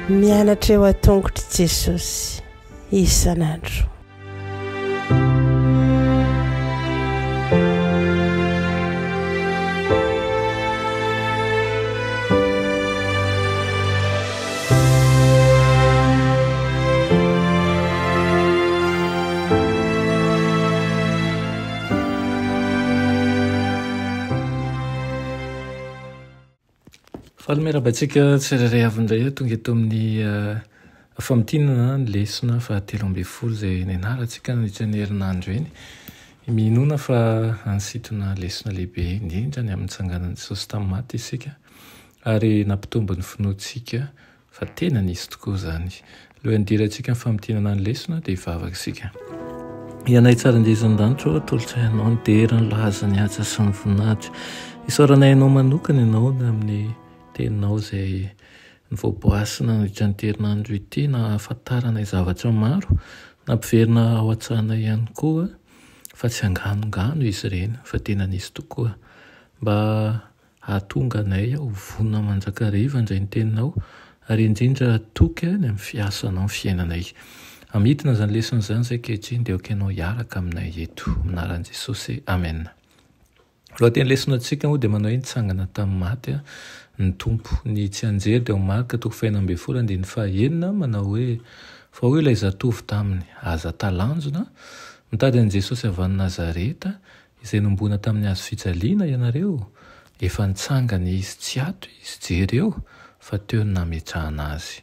mianatra eo atongotry Jesosy isan'andro. Falomerabantsika tsirairay avindray tonga eto amin'ny famitinana ny lesona fa 13 izay nianarantsika nandritra ny herinandro eny. Minoana fa ansitona lesona lehibe indrindra ny amin'ny tsanganan'i Jesosy tamin'ny maty isika ary nampitombo ny finoantsika fa tena nisy tokoa izany. Alohan'ny hidirantsika ny famitinana ny lesona dia hivavaka isika. Ianay tsara indresan-danitro tolotsaianao ny derany laza ny atsa sy ny voninahitra. Isaoranay ianao manokana ianao amin'ny teninao izay nivoaboasina nandritra ny herinandro ity na ahafantarana zavatra maro nampiverina ao an-tsahanay ihany koa fa tsy hanganongano izy ireny fa tena nisy tokoa mba hahatonga anay ho vonona manjakariva indray ny teninao ary indrindra toky ny amin'ny fiasanao ny fiainanay. Amidina izany lesona izany izay ankehitriny dia okenao hiaraka aminay eto aminaran'i Jesosy. Amen. Lohateny lesonantsika moa dia manao hoe nitsangana tamin'ny maty ny tompo. Ny tsy anjery dia Marka 4:9 manao hoe fa hoy ilay zatovo taminy aza talanjona mitady an'i Jesosy avy any Nazareta izay nombona tamin'ny hazo fijaliana ianareo. Efa nitsangana izy, tsy ato izy jereo fa teo ny nametrahana azy.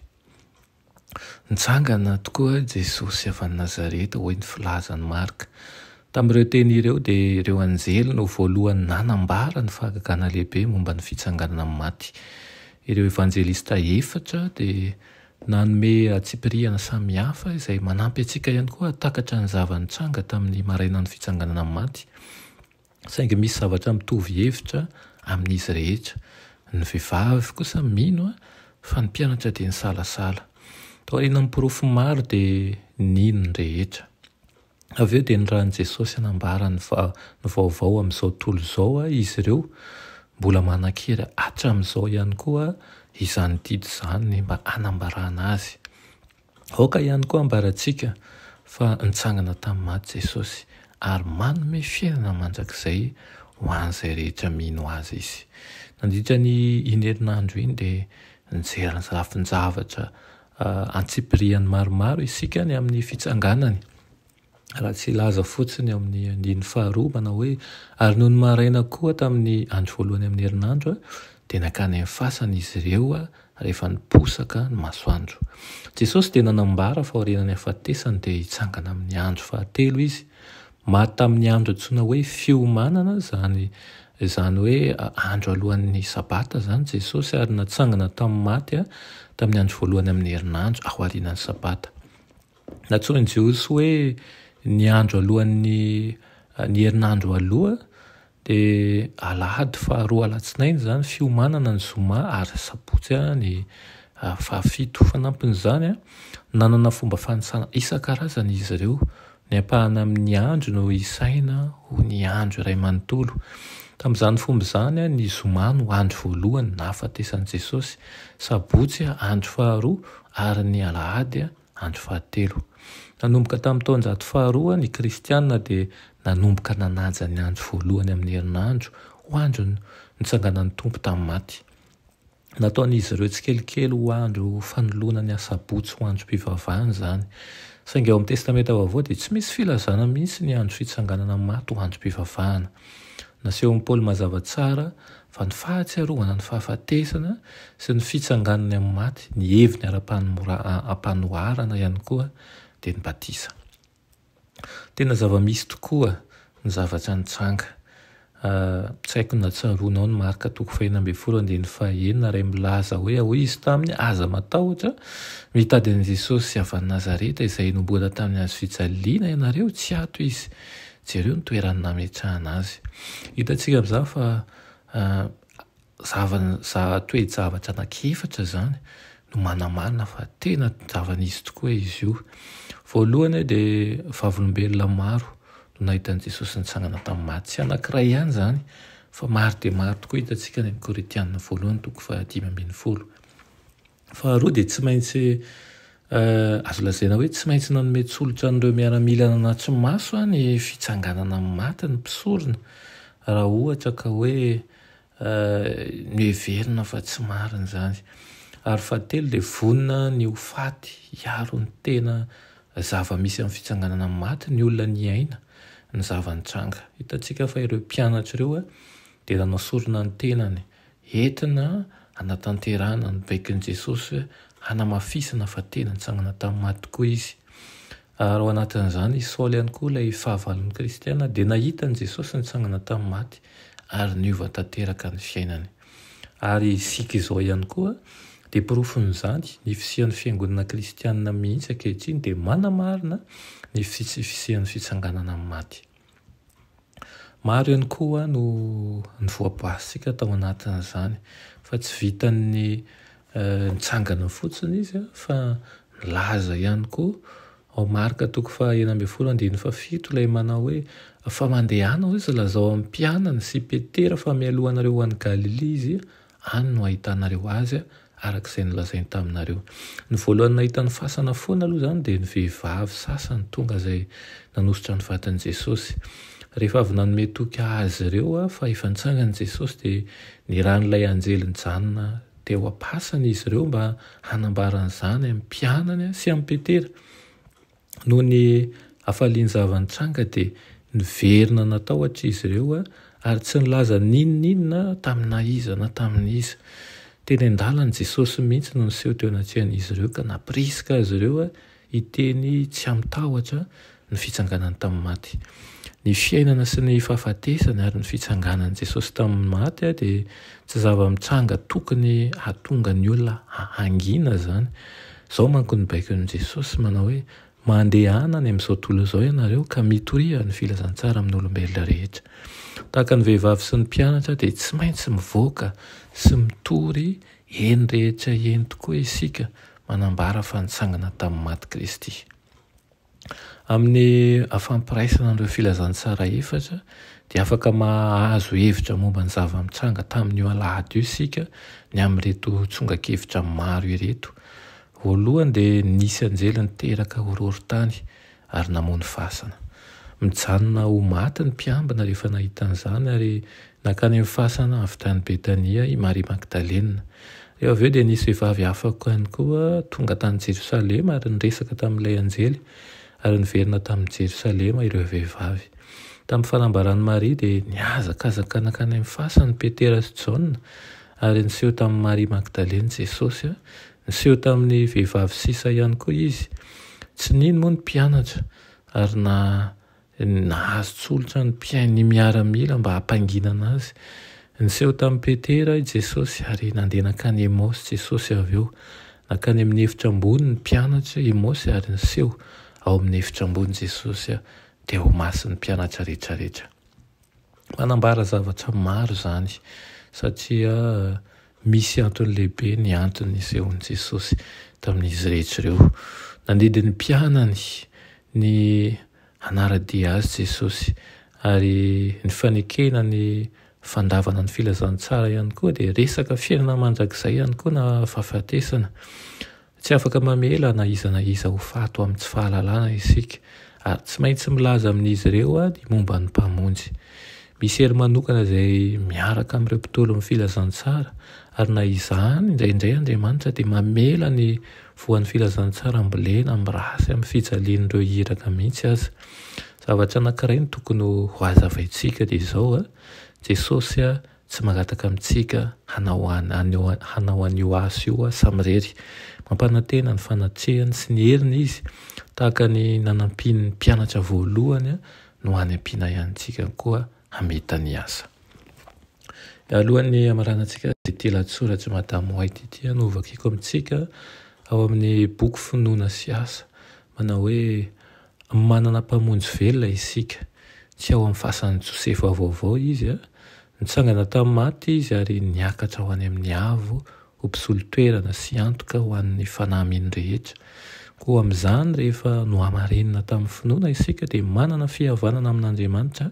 Nitsangana tokoa Jesosy avy any Nazareta hoy ny filazan'ny Marka. Tamin'ireo teny ireo dia ireo anjely no voalohany nanambara ny fahagagana lehibe momba ny fitsanganana amin'ny maty. Ireo evanjelista 4 dia nanome atsipiriana samihafa izay manampy antsika ihany koa takatra ny zava-nitsanga tamin'ny marainan'ny fitsanganana amin'ny maty. Saingy misy zavatra mitovy hevitra amin'izy rehetra. Ny vehivavy kosa mino fa ny mpianatra dia ny salasala. Taorian'ny porofo maro dia nino ny rehetra. Avy eo dia nirahan'i Jesosy hanambara ny vaovao amin'izao tontolo izao izy ireo mbola manan-kera hatramin'izao ihany koa izany didy izany mba hanambarana azy. Aoka ihany koa ambarantsika fa nitsangana tamin'ny maty Jesosy ary manome fiainana mandrakizay ho an'izay rehetra mino azy izy. Nandritra ny herinandro iny dia nijery zavatra antsipiriany maromaro isika ny amin'ny fitsanganany. Raha tsy laza fotsiny amin'ny andiny faharoa manao hoe ary noho ny maraina koa tamin'ny andro voalohany amin'ny herinandro dia nakany amin'ny fasana izy ireo rehefa niposaka ny masoandro. Jesosy dia nanambara fa aorianany hafatesany dia hitsangana amin'ny andro fahatelo izy. Maty tamin'ny andro antsoina hoe fiomanana izany hoe andro alohan'ny sabata izany Jesosy ary natsangana tamin'ny maty tamin'ny andro voalohany amin'ny herinandro aorianan'ny sabata. Natsoin'i Jesosy hoe ny andro alohan'ny ny herinandro aloha dia alahady faharoa alatsinainy izany fiomanana ny zoma ary sabotsy ny fahafito fanampin'izany nanana fomba fanisana isan-karazany izy ireo. Ny ampahana amin'ny andro no isaina ho ny andro iray manontolo. Tamin'izany fomba izany ny zoma no andro voalohany nahafatesan'i Jesosy, sabotsy andro faharoa ary ny alahady andro fahatelo. Nanomboka tamin'ny taonjato faharoa ny kristianina dia nanomboka nanaja ny andro voalohany amin'ny herinandro ho andro nitsanganan'ny tompo tamin'ny maty. Nataon'izy ireo tsikelikely ho andro fanoloana ny asabotsy ho andro mpivavahana izany. Saingy ao amin'ny testamenta vaovao dia tsy misy filazana mihitsy ny andro fitsanganana amin'ny maty ho andro mpivavahana. Nasehon'i Paoly mazava tsara fa ny fahatsiarovana ny fahafatesana sy ny fitsanganany amin'ny maty ny heviny ara-panoharana ihany koa dia ny batisa. Tena zava-misy tokoa ny zavatra nitsanga. Tsy haiko natsaronao ny Marka 4:9 ray milaza hoe hoy izy taminy aza matahotra mitady an'i Jesosy avy any Nazareta izay nombona tamin'ny hazo fijaliana ianareo tsy ato izy. Jereo ny toerany nametrahana azy. Hitantsika amin'izany fa toe-javatra anankiefatra izany no manamarina fa tena zava-nisy tokoa izy io. Voalohany dia vavolombelona maro no nahitan' Jesosy nitsangana tamin'ny maty. Tsy anankiray ihany zany fa maro dia maro tokoa hitantsika ny Korinthiana voalohany toko 5:10. Faharoa dia tsy maintsy azo lazaina hoe tsy maintsy nanome tsolotra n'ireo miaramila nanatsy maso ny fitsanganana amin'ny maty ny mpisorona, raha ohatra ka hoe mieverina fa tsy marina zany. Ary fahatelo dia vonina ny ho faty hiaro ny tena zava-misy amin'ny fitsanganana amin'ny maty ny olona ny aina ny zava-nitranga. Hitantsika fa ireo mpianatra ireo dia nanao sorona ny tenany entina hanatanterahana ny baikin'i Jesosy hanamafisana fa tena nitsangana tamin'ny maty tokoa izy. Ary ao anatin'izany Saoly ihany koa ilay fahavalon'ny kristiana dia nahitany Jesosy nitsangana tamin'ny maty ary niova tanteraka ny fiainany. Ary isika izao ihany koa dia porofon'izany ny fisian'ny fiangonana kristianina mihitsy ankehitriny dia manamarina ny fisian'ny fitsanganana amin'ny maty. Maro ihany koa no ny voapasintsika tao anatin'izany fa tsy vitan'ny nitsangana fotsiny izy fa nilaza ihany koa ao Marka toko 1:17 ilay manao hoe fa mandehana izy lazao amin'ny mpianany sy Petera fa mialohanareo any Galilea izy any no ahitanareo azy arak'izay nolazainy taminareo. Ny voalohany nahita ny fasana foana aloha zany dia ny vehivavy sasany tonga izay nanositra ny vatan'i Jesosy. Rehefa avy nanome toky azy ireo fa efa nitsangan'i Jesosy dia niran'ilay anjely nijanona teo am-pasany izy ireo mba hanambaran'izany amin'ny mpianany sy amin'ny Petera. Noho ny hafaliany zava-nitranga dia niverina natao hatry izy ireo ary tsy nilaza ninonina tamina iza na tamin'iza. Teny an-dalana Jesosy mihitsy no niseho teo anatrihan'izy ireo ka napirisika azy ireo hiteny tsy amitahotra ny fitsanganany tamin'ny maty. Ny fiainana sy ny fahafatesany ary ny fitsanganan'i Jesosy tamin'ny maty dia tsy zava-mitranga tokony hahatonga ny olona hangina zany. Zao manko ny baikon'i Jesosy manao hoe mandehana any amin'izao tontolo izao ianareo ka mitoria ny filazantsara amin'ny olombelona rehetra. Tahaka ny vehivavy sy ny mpianatra dia tsy maintsy mivoaka sy mitory eny rehetra eny tokoa isika manambara fa nitsangana tamin'ny maty Kristy. Amin'ny afampiraisana an'ireo filazantsara efatra dia afaka mahazo hevitra momba ny zava-mitranga tamin'io alahady io isika ny amin'ireto tsongakevitra maro ireto. Voalohany dia nisy anjely niteraka horohorontany ary namono fasana. Mijanona ho maty ny mpiambina rehefa nahitan'izany ary nakany amin'ny fasana avy tany Betania i Maria Magdalena. Eo avy eo dia nisy vehivavy hafa ihany koa tonga tany Jerosalema ary niresaka tamin'ilay anjely ary niverina tamin'i Jerosalema ireo vehivavy. Tamin'ny fanambaran'i Maria dia niazakazaka nakany amin'ny fasana Petera sy Jaona ary niseho tamin'i Maria Magdalena Jesosy. Niseho tamin'ny vehivavy sisa ihany koa izy. Tsy nino moa ny mpianatra ary nahazo tsolotra ny miaramila mba hampanginana azy. Niseho tamin'i Petera Jesosy ary nandeha nakany Emosy Jesosy avy eo. Nakany amin'ny efitra ambony ny mpianatra Emosy ary niseho ao amin'ny efitra ambony Jesosy dia ho masy ny mpianatra rehetrarehetra. Manambara zavatra maro zany satria misy antony lehibe ny antony nisehon'i Jesosy tamin'izy rehetra ireo. Nandidiny mpianany ny hanara-dia azy Jesosy ary ny fanekena ny fandavana ny filazantsara ihany koa dia resaka fiainana mandrakizay ihany koa na fahafatesana. Tsy afaka mamela na iza ho fato amin'ny tsy fahalalana isika ary tsy maintsy milaza amin'izy ireo ny momba ny mpamonjy. Misy hery manokana izay miaraka amin'ireo mpitolo amin'ny filazantsara ary na izany indraindray Andriamanitra dia mamela ny voan'ny filazantsara ambolena mirasy amin'ny fijalian'ireo hiraka mihitsy aza. Zavatra anankiray no tokony ho hazavaintsika dia izao Jesosy tsy mangataka amintsika hanao an'io asa io samirery. Mampanantena ny fanatrehany sy ny heriny izy tahaka ny nanampiany mpianatra voalohany no hanampiana ihantsika koa hameta ny asa. Alohan'ny amaranantsika ity lahatsoratra Madame White ity no vakiako amintsika ao amin'ny boky Finoana sy asa manao hoe manana mpamonjy velona isika. Tsy ao amin'ny fasan'ny Josefa vaovao izy nitsangana tamin'ny maty izy ary niakatra ho any amin'ny avo ho mpisolo toerana sy antoka ho an'ny fanahy mino rehetra. koa amin'izany rehefa no hamarinina tamin'ny finoana isika dia manana fihavanana amin'Andriamanitra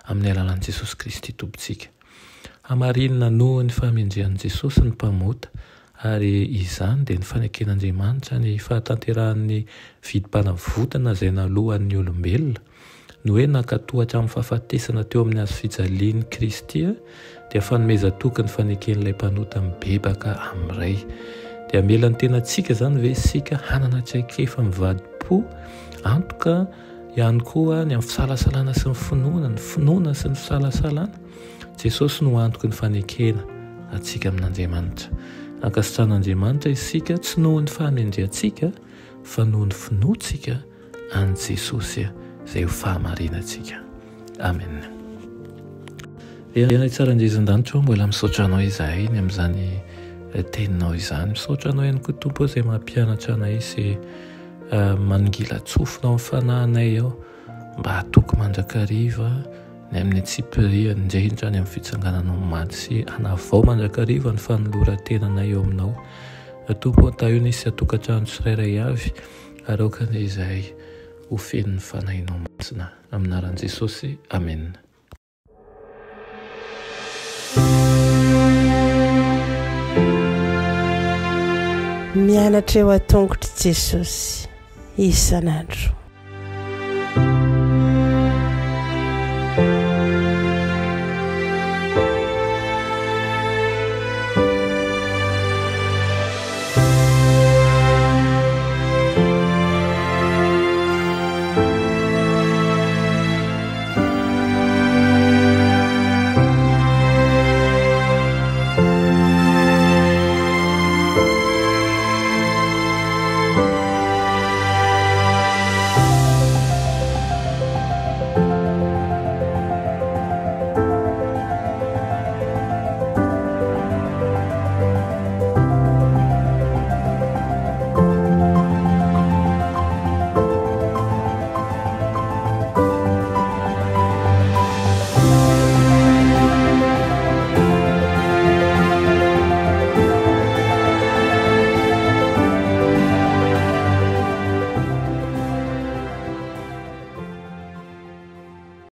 amin'ny alalan'i Jesosy Kristy tompontsika. Hamarinina noho ny fahaminjehan'i Jesosy ny mpamota, ary izany dia ny faneken'Andriamanitra ny fahatanterahan'ny vidim-panavotana izay nalohan'ny olombelona no hoe nakatohatra amin'ny fahafatesana teo amin'ny hazo fijalian'i Kristy dia fanomezan-toky ny faneken'ilay mpanota mibebaka amin'iray. Dia amelany tena antsika izany ve isika hanana traikefa mivadi-po antoka ihany koa ny amin'ny fisalasalana sy ny finoana sy ny fisalasalana. Jesosy no antoky ny fanekena atsika amin'Andriamanitra. Ankasitran'Andriamanitra isika tsy noho ny fahamendrehantsika fa noho ny finoantsika an' Jesosy izay ho fahamarinantsika. Amen. Tsara indresan-danitra mbola misaotra anao izahay ny amin'izany teninao izany. Misaotra anao ihany koa Tompo izay mampianatra anay sy manongila tsofinao amin'ny fanahinay ao mba hatoky mandrakariva ny amin'ny tsipiriany indrindra ny amin'ny fitsangananao maty sy hanavao mandrakariva ny fanoloran-tenanay eo aminao. Tompo taio nisy atokantrano tsirairay avy ary aokana izahay ho feno ny fanahinao masina amin'ny anaran'i Jesosy. Amen. Mianatra eo an-tongotr'i Jesosy isan'andro.